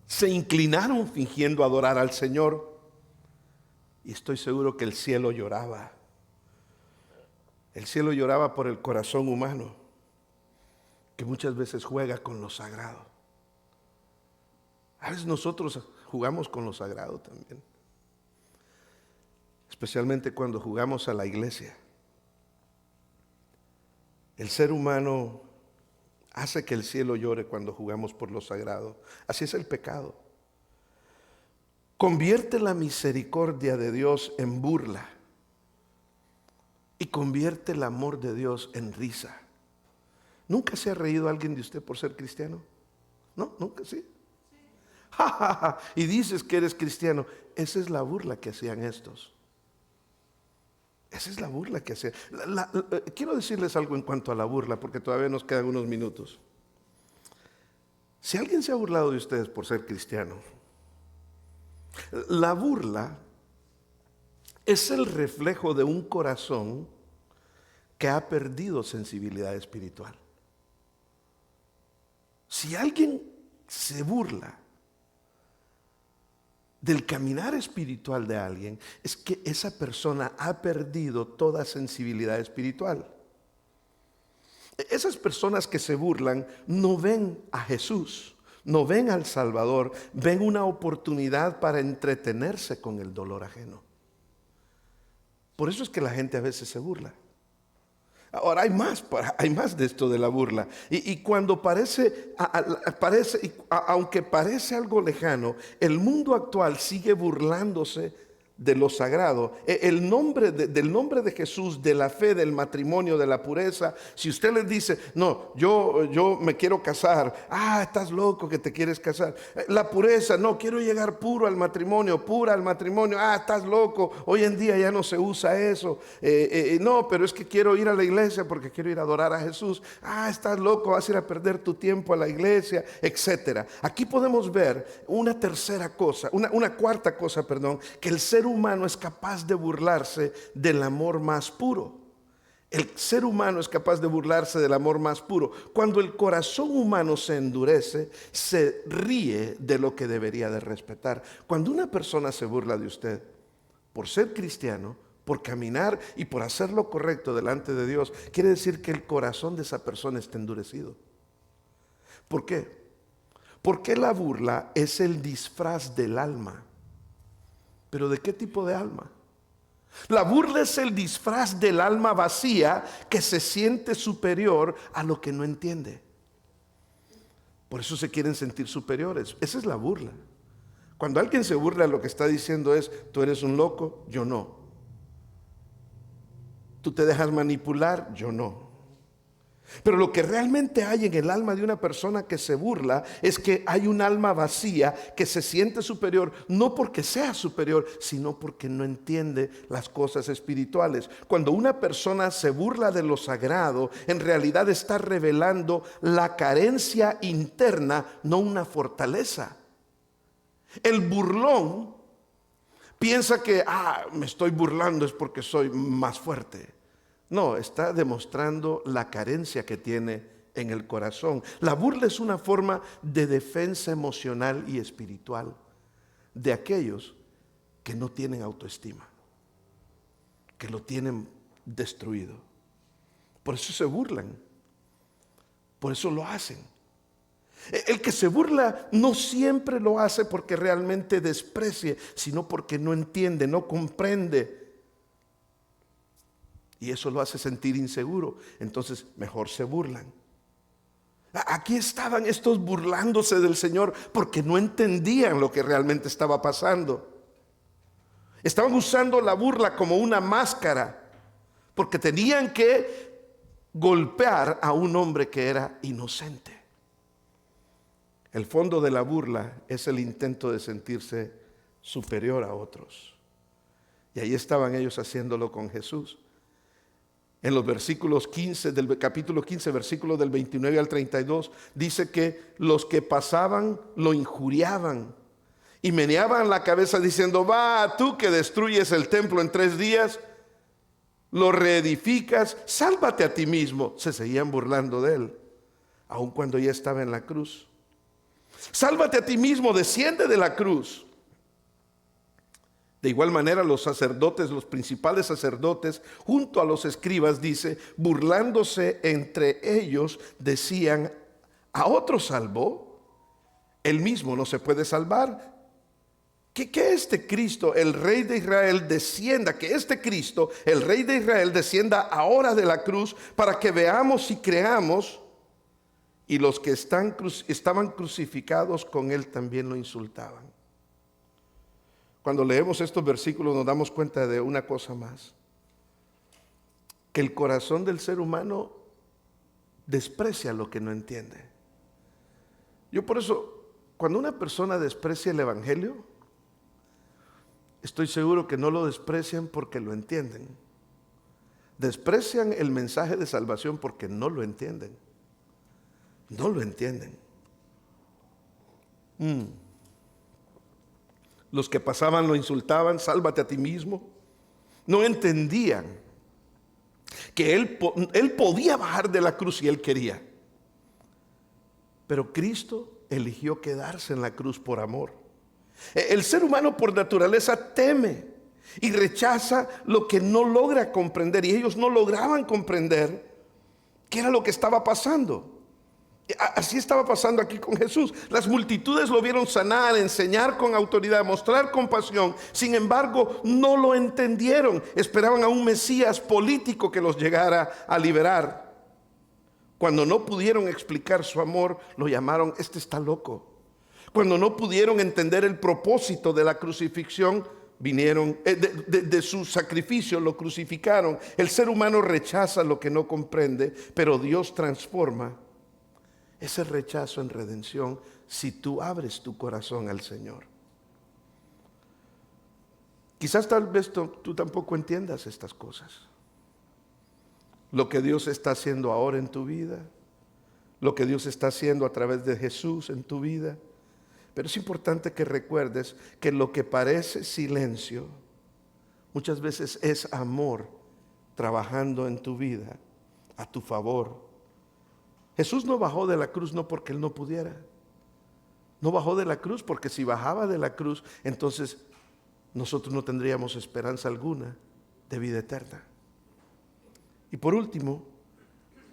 Se inclinaron fingiendo adorar al Señor. Y estoy seguro que el cielo lloraba. El cielo lloraba por el corazón humano, que muchas veces juega con lo sagrado. A veces nosotros jugamos con lo sagrado también. Especialmente cuando jugamos a la iglesia. El ser humano hace que el cielo llore cuando jugamos por lo sagrado. Así es el pecado. Convierte la misericordia de Dios en burla y convierte el amor de Dios en risa. ¿Nunca se ha reído alguien de usted por ser cristiano? ¿No? ¿Nunca? ¿Sí? Ja, ja, ja. Y dices que eres cristiano. Esa es la burla que hacían estos. Esa es la burla que hacían. Quiero decirles algo en cuanto a la burla, porque todavía nos quedan unos minutos. Si alguien se ha burlado de ustedes por ser cristiano, la burla es el reflejo de un corazón que ha perdido sensibilidad espiritual. Si alguien se burla del caminar espiritual de alguien, es que esa persona ha perdido toda sensibilidad espiritual. Esas personas que se burlan no ven a Jesús, no ven al Salvador, ven una oportunidad para entretenerse con el dolor ajeno. Por eso es que la gente a veces se burla. Ahora hay más de esto de la burla. Y cuando aunque parece algo lejano, el mundo actual sigue burlándose de lo sagrado. Del nombre de Jesús, de la fe, del matrimonio, de la pureza. Si usted les dice, no, yo me quiero casar. Ah, estás loco que te quieres casar. La pureza, no, quiero llegar puro al matrimonio, pura al matrimonio. Ah, estás loco, hoy en día ya no se usa eso. No, pero es que quiero ir a la iglesia porque quiero ir a adorar a Jesús. Ah, estás loco, vas a ir a perder tu tiempo a la iglesia, etcétera. Aquí podemos ver una cuarta cosa, que el ser humano es capaz de burlarse del amor más puro. El ser humano es capaz de burlarse del amor más puro. Cuando el corazón humano se endurece, se ríe de lo que debería de respetar. Cuando una persona se burla de usted por ser cristiano, por caminar y por hacer lo correcto delante de Dios, quiere decir que el corazón de esa persona está endurecido. ¿Por qué? Porque la burla es el disfraz del alma. ¿Pero de qué tipo de alma? La burla es el disfraz del alma vacía que se siente superior a lo que no entiende. Por eso se quieren sentir superiores. Esa es la burla. Cuando alguien se burla, lo que está diciendo es, tú eres un loco, yo no. Tú te dejas manipular, yo no. Pero lo que realmente hay en el alma de una persona que se burla es que hay un alma vacía que se siente superior, no porque sea superior, sino porque no entiende las cosas espirituales. Cuando una persona se burla de lo sagrado, en realidad está revelando la carencia interna, no una fortaleza. El burlón piensa que, me estoy burlando es porque soy más fuerte. No, está demostrando la carencia que tiene en el corazón. La burla es una forma de defensa emocional y espiritual de aquellos que no tienen autoestima, que lo tienen destruido. Por eso se burlan, por eso lo hacen. El que se burla no siempre lo hace porque realmente desprecie, sino porque no entiende, no comprende. Y eso lo hace sentir inseguro. Entonces mejor se burlan. Aquí estaban estos burlándose del Señor porque no entendían lo que realmente estaba pasando. Estaban usando la burla como una máscara porque tenían que golpear a un hombre que era inocente. El fondo de la burla es el intento de sentirse superior a otros. Y ahí estaban ellos haciéndolo con Jesús. En los versículos 15 del capítulo 15, versículos del 29 al 32, dice que los que pasaban lo injuriaban y meneaban la cabeza diciendo, va, tú que destruyes el templo en 3 días, lo reedificas, sálvate a ti mismo. Se seguían burlando de él, aun cuando ya estaba en la cruz. Sálvate a ti mismo, desciende de la cruz. De igual manera los sacerdotes, los principales sacerdotes, junto a los escribas, dice, burlándose entre ellos, decían, a otro salvó, él mismo no se puede salvar. Que este Cristo, el Rey de Israel, descienda, que este Cristo, el Rey de Israel, descienda ahora de la cruz para que veamos y creamos. Y los que estaban crucificados con él también lo insultaban. Cuando leemos estos versículos nos damos cuenta de una cosa más, que el corazón del ser humano desprecia lo que no entiende. Yo por eso, cuando una persona desprecia el evangelio, estoy seguro que no lo desprecian porque lo entienden. Desprecian el mensaje de salvación porque no lo entienden. No lo entienden. Los que pasaban lo insultaban, sálvate a ti mismo. No entendían que él podía bajar de la cruz si él quería. Pero Cristo eligió quedarse en la cruz por amor. El ser humano por naturaleza teme y rechaza lo que no logra comprender. Y ellos no lograban comprender qué era lo que estaba pasando. Así estaba pasando aquí con Jesús. Las multitudes lo vieron sanar, enseñar con autoridad, mostrar compasión. Sin embargo, no lo entendieron. Esperaban a un Mesías político que los llegara a liberar. Cuando no pudieron explicar su amor, lo llamaron, este está loco. Cuando no pudieron entender el propósito de la crucifixión, vinieron de su sacrificio, lo crucificaron. El ser humano rechaza lo que no comprende, pero Dios transforma ese rechazo en redención si tú abres tu corazón al Señor. Quizás tal vez tú tampoco entiendas estas cosas. Lo que Dios está haciendo ahora en tu vida, lo que Dios está haciendo a través de Jesús en tu vida. Pero es importante que recuerdes que lo que parece silencio muchas veces es amor trabajando en tu vida a tu favor. Jesús no bajó de la cruz no porque él no pudiera. No bajó de la cruz porque si bajaba de la cruz, entonces nosotros no tendríamos esperanza alguna de vida eterna. Y por último,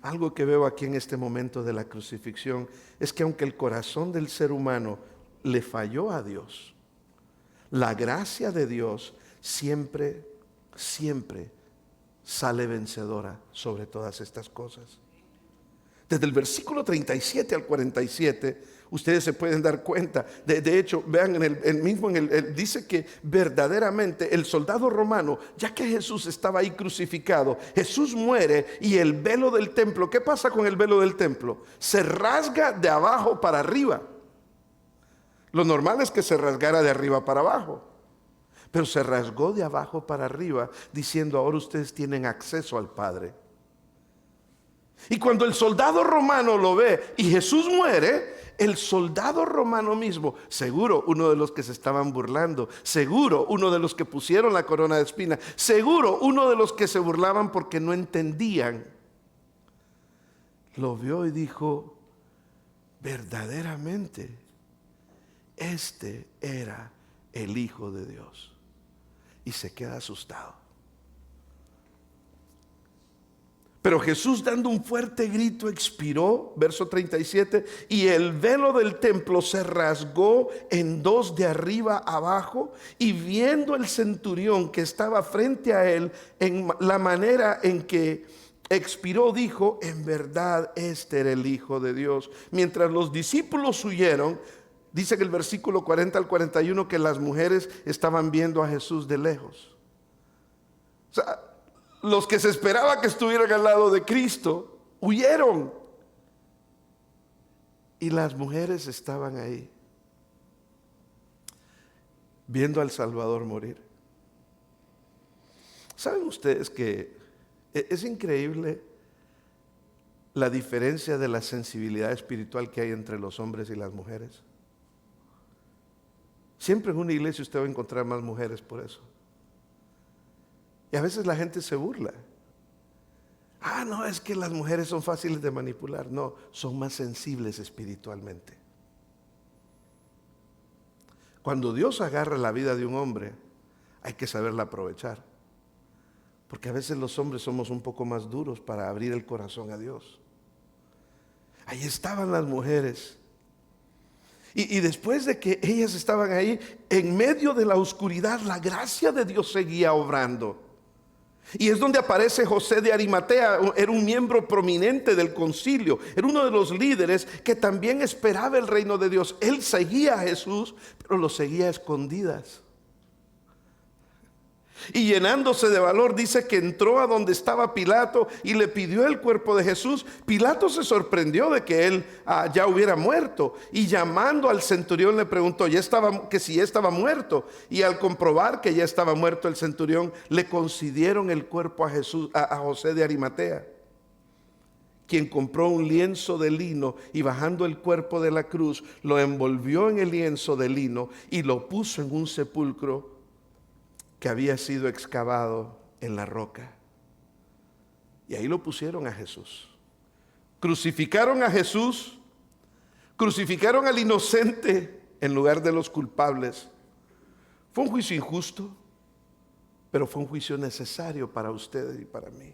algo que veo aquí en este momento de la crucifixión es que aunque el corazón del ser humano le falló a Dios, la gracia de Dios siempre sale vencedora sobre todas estas cosas. Desde el versículo 37 al 47, ustedes se pueden dar cuenta. De hecho, vean, dice que verdaderamente el soldado romano, ya que Jesús estaba ahí crucificado, Jesús muere y el velo del templo, ¿qué pasa con el velo del templo? Se rasga de abajo para arriba. Lo normal es que se rasgara de arriba para abajo, pero se rasgó de abajo para arriba, diciendo, ahora ustedes tienen acceso al Padre. Y cuando el soldado romano lo ve y Jesús muere, el soldado romano mismo, seguro uno de los que se estaban burlando, seguro uno de los que pusieron la corona de espinas, seguro uno de los que se burlaban porque no entendían, lo vio y dijo, verdaderamente, este era el Hijo de Dios. Y se queda asustado. Pero Jesús, dando un fuerte grito, expiró, verso 37, y el velo del templo se rasgó en dos de arriba abajo, y viendo el centurión que estaba frente a él, en la manera en que expiró, dijo, en verdad este era el Hijo de Dios. Mientras los discípulos huyeron, dice que el versículo 40 al 41 que las mujeres estaban viendo a Jesús de lejos. O sea, los que se esperaba que estuvieran al lado de Cristo huyeron. Y las mujeres estaban ahí, viendo al Salvador morir. ¿Saben ustedes que es increíble la diferencia de la sensibilidad espiritual que hay entre los hombres y las mujeres? Siempre en una iglesia usted va a encontrar más mujeres por eso. Y a veces la gente se burla Ah, no, es que las mujeres son fáciles de manipular. No, son más sensibles espiritualmente. Cuando Dios agarra la vida de un hombre, hay que saberla aprovechar. Porque a veces los hombres somos un poco más duros para abrir el corazón a Dios. Ahí estaban las mujeres. Y después de que ellas estaban ahí, en medio de la oscuridad, la gracia de Dios seguía obrando. Y es donde aparece José de Arimatea. Era un miembro prominente del concilio, era uno de los líderes que también esperaba el reino de Dios. Él seguía a Jesús, pero lo seguía a escondidas. Y llenándose de valor, dice que entró a donde estaba Pilato y le pidió el cuerpo de Jesús. Pilato se sorprendió de que él ya hubiera muerto, y llamando al centurión le preguntó que si ya estaba muerto. Y al comprobar que ya estaba muerto el centurión, le concedieron el cuerpo a José de Arimatea, quien compró un lienzo de lino y, bajando el cuerpo de la cruz, lo envolvió en el lienzo de lino y lo puso en un sepulcro que había sido excavado en la roca. Y ahí lo pusieron a Jesús. Crucificaron a Jesús, crucificaron al inocente en lugar de los culpables. Fue un juicio injusto, pero fue un juicio necesario para ustedes y para mí.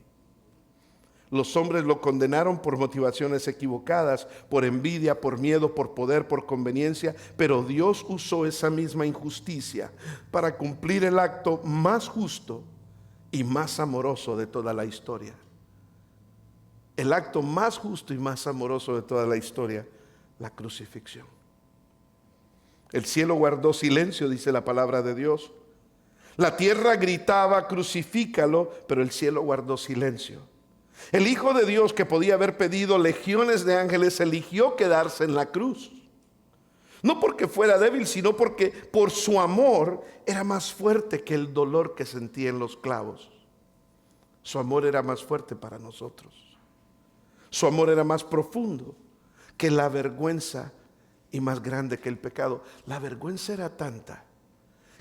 Los hombres lo condenaron por motivaciones equivocadas, por envidia, por miedo, por poder, por conveniencia, pero Dios usó esa misma injusticia para cumplir el acto más justo y más amoroso de toda la historia. El acto más justo y más amoroso de toda la historia, la crucifixión. El cielo guardó silencio, dice la palabra de Dios. La tierra gritaba, crucifícalo, pero el cielo guardó silencio. El Hijo de Dios, que podía haber pedido legiones de ángeles, eligió quedarse en la cruz. No porque fuera débil, sino porque por su amor era más fuerte que el dolor que sentía en los clavos. Su amor era más fuerte para nosotros. Su amor era más profundo que la vergüenza y más grande que el pecado. La vergüenza era tanta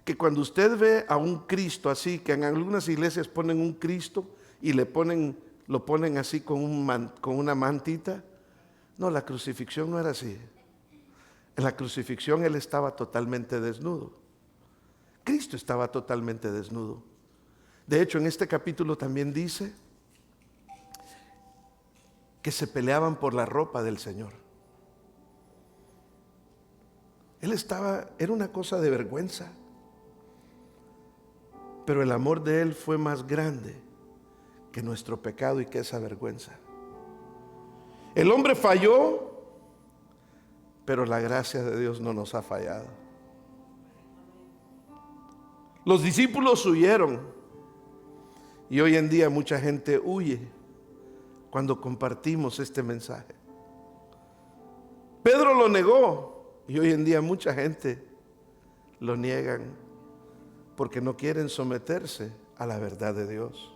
que cuando usted ve a un Cristo así, que en algunas iglesias ponen un Cristo y lo ponen así con una mantita. No, la crucifixión no era así. En la crucifixión Él estaba totalmente desnudo. Cristo estaba totalmente desnudo. De hecho, en este capítulo también dice que se peleaban por la ropa del Señor. Era una cosa de vergüenza, pero el amor de Él fue más grande que nuestro pecado y que esa vergüenza. El hombre falló, pero la gracia de Dios no nos ha fallado. Los discípulos huyeron, y hoy en día mucha gente huye cuando compartimos este mensaje. Pedro lo negó, y hoy en día mucha gente lo niegan porque no quieren someterse a la verdad de Dios.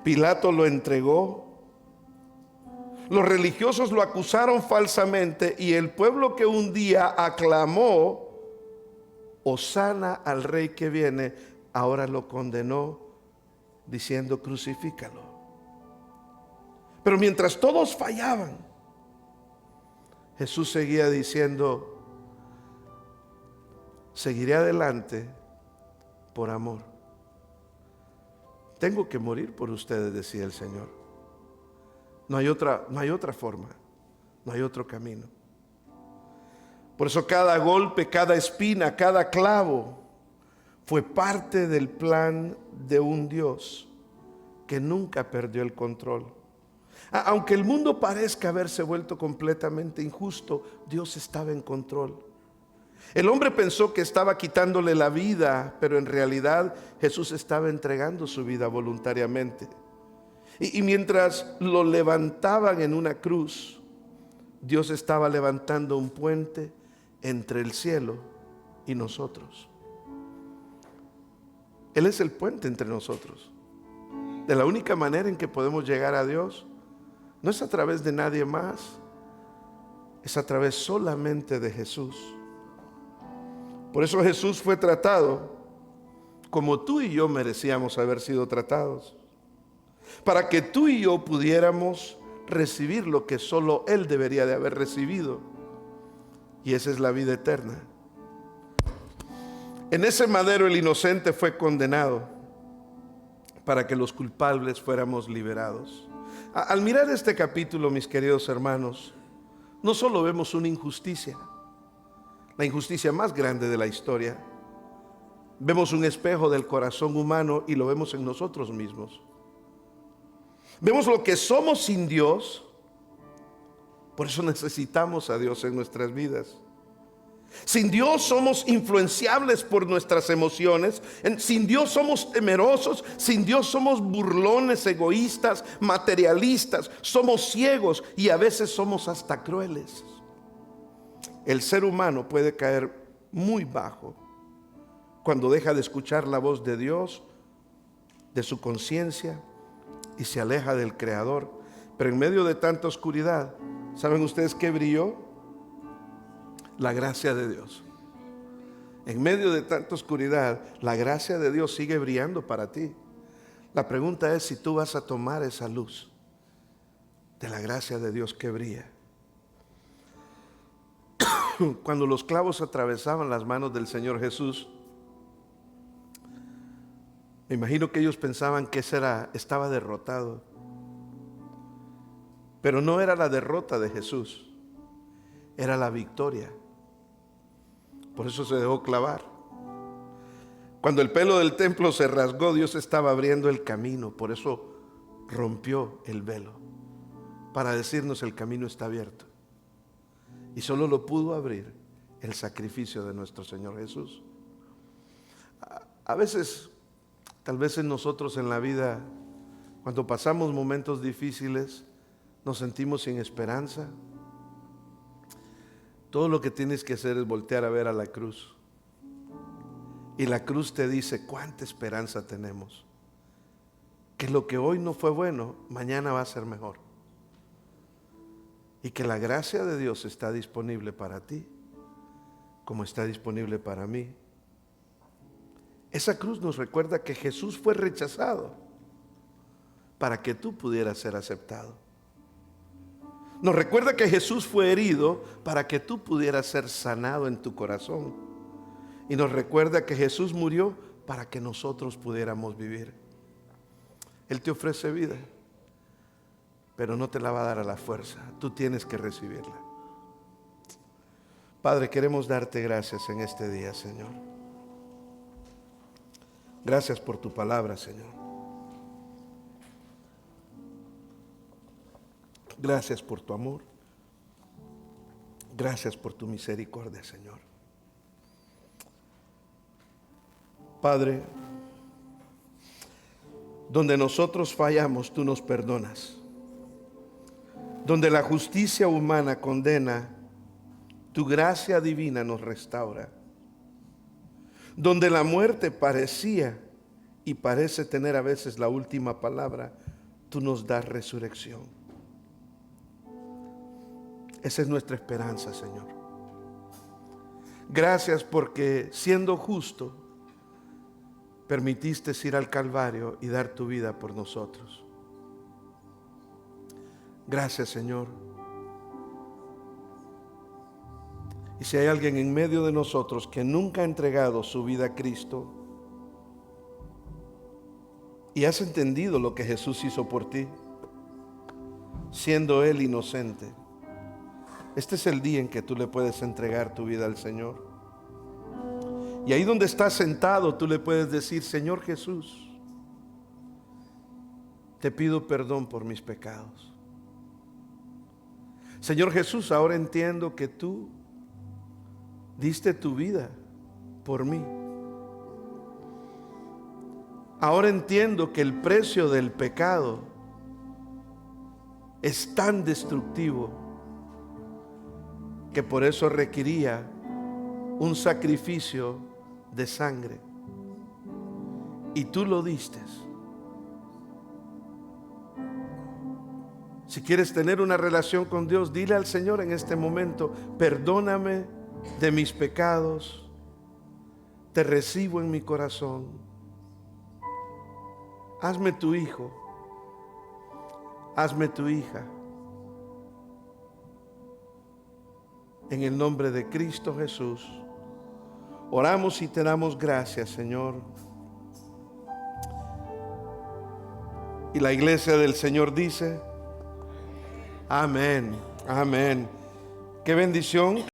Pilato lo entregó. Los religiosos lo acusaron falsamente, y el pueblo que un día aclamó Hosana al rey que viene, ahora lo condenó diciendo crucifícalo. Pero mientras todos fallaban, Jesús seguía diciendo, seguiré adelante por amor. Tengo que morir por ustedes, decía el Señor. No hay otra forma, no hay otro camino. Por eso cada golpe, cada espina, cada clavo fue parte del plan de un Dios que nunca perdió el control. Aunque el mundo parezca haberse vuelto completamente injusto, Dios estaba en control. El hombre pensó que estaba quitándole la vida, pero en realidad Jesús estaba entregando su vida voluntariamente. Y mientras lo levantaban en una cruz, Dios estaba levantando un puente entre el cielo y nosotros. Él es el puente entre nosotros. De la única manera en que podemos llegar a Dios no es a través de nadie más, es a través solamente de Jesús. Por eso Jesús fue tratado como tú y yo merecíamos haber sido tratados. para que tú y yo pudiéramos recibir lo que solo Él debería de haber recibido, y esa es la vida eterna. En ese madero el inocente fue condenado para que los culpables fuéramos liberados. Al mirar este capítulo, mis queridos hermanos, no solo vemos una injusticia, la injusticia más grande de la historia, vemos un espejo del corazón humano y lo vemos en nosotros mismos. Vemos lo que somos sin Dios, por eso necesitamos a Dios en nuestras vidas. Sin Dios somos influenciables por nuestras emociones. Sin Dios somos temerosos. Sin Dios somos burlones, egoístas, materialistas. Somos ciegos y a veces somos hasta crueles. El ser humano puede caer muy bajo cuando deja de escuchar la voz de Dios, de su conciencia, y se aleja del Creador. Pero en medio de tanta oscuridad, ¿saben ustedes qué brilló? La gracia de Dios. En medio de tanta oscuridad, la gracia de Dios sigue brillando para ti. La pregunta es si tú vas a tomar esa luz de la gracia de Dios que brilla. Cuando los clavos atravesaban las manos del Señor Jesús, me imagino que ellos pensaban que estaba derrotado. Pero no era la derrota de Jesús, era la victoria. Por eso se dejó clavar. Cuando el pelo del templo se rasgó, Dios estaba abriendo el camino. Por eso rompió el velo, para decirnos: el camino está abierto. Y solo lo pudo abrir el sacrificio de nuestro Señor Jesús. A veces, tal vez en nosotros en la vida, cuando pasamos momentos difíciles, nos sentimos sin esperanza. Todo lo que tienes que hacer es voltear a ver a la cruz. Y la cruz te dice cuánta esperanza tenemos. Que lo que hoy no fue bueno, mañana va a ser mejor. Y que la gracia de Dios está disponible para ti, como está disponible para mí. Esa cruz nos recuerda que Jesús fue rechazado para que tú pudieras ser aceptado. Nos recuerda que Jesús fue herido para que tú pudieras ser sanado en tu corazón. Y nos recuerda que Jesús murió para que nosotros pudiéramos vivir. Él te ofrece vida, pero no te la va a dar a la fuerza. Tú tienes que recibirla. Padre, queremos darte gracias en este día, Señor. Gracias por tu palabra, Señor. Gracias por tu amor. Gracias por tu misericordia, Señor. Padre, donde nosotros fallamos, tú nos perdonas. Donde la justicia humana condena, tu gracia divina nos restaura. Donde la muerte parecía y parece tener a veces la última palabra, tú nos das resurrección. Esa es nuestra esperanza, Señor. Gracias porque, siendo justo, permitiste ir al Calvario y dar tu vida por nosotros. Gracias, Señor. Y si hay alguien en medio de nosotros que nunca ha entregado su vida a Cristo y has entendido lo que Jesús hizo por ti, siendo Él inocente, este es el día en que tú le puedes entregar tu vida al Señor. Y ahí donde estás sentado, tú le puedes decir: Señor Jesús, te pido perdón por mis pecados. Señor Jesús, ahora entiendo que tú diste tu vida por mí. Ahora entiendo que el precio del pecado es tan destructivo que por eso requería un sacrificio de sangre. Y tú lo diste. Si quieres tener una relación con Dios, dile al Señor en este momento: perdóname de mis pecados, te recibo en mi corazón, hazme tu hijo hazme tu hija. En el nombre de Cristo Jesús, oramos y te damos gracias, Señor. Y la iglesia del Señor dice, amén, amén. Qué bendición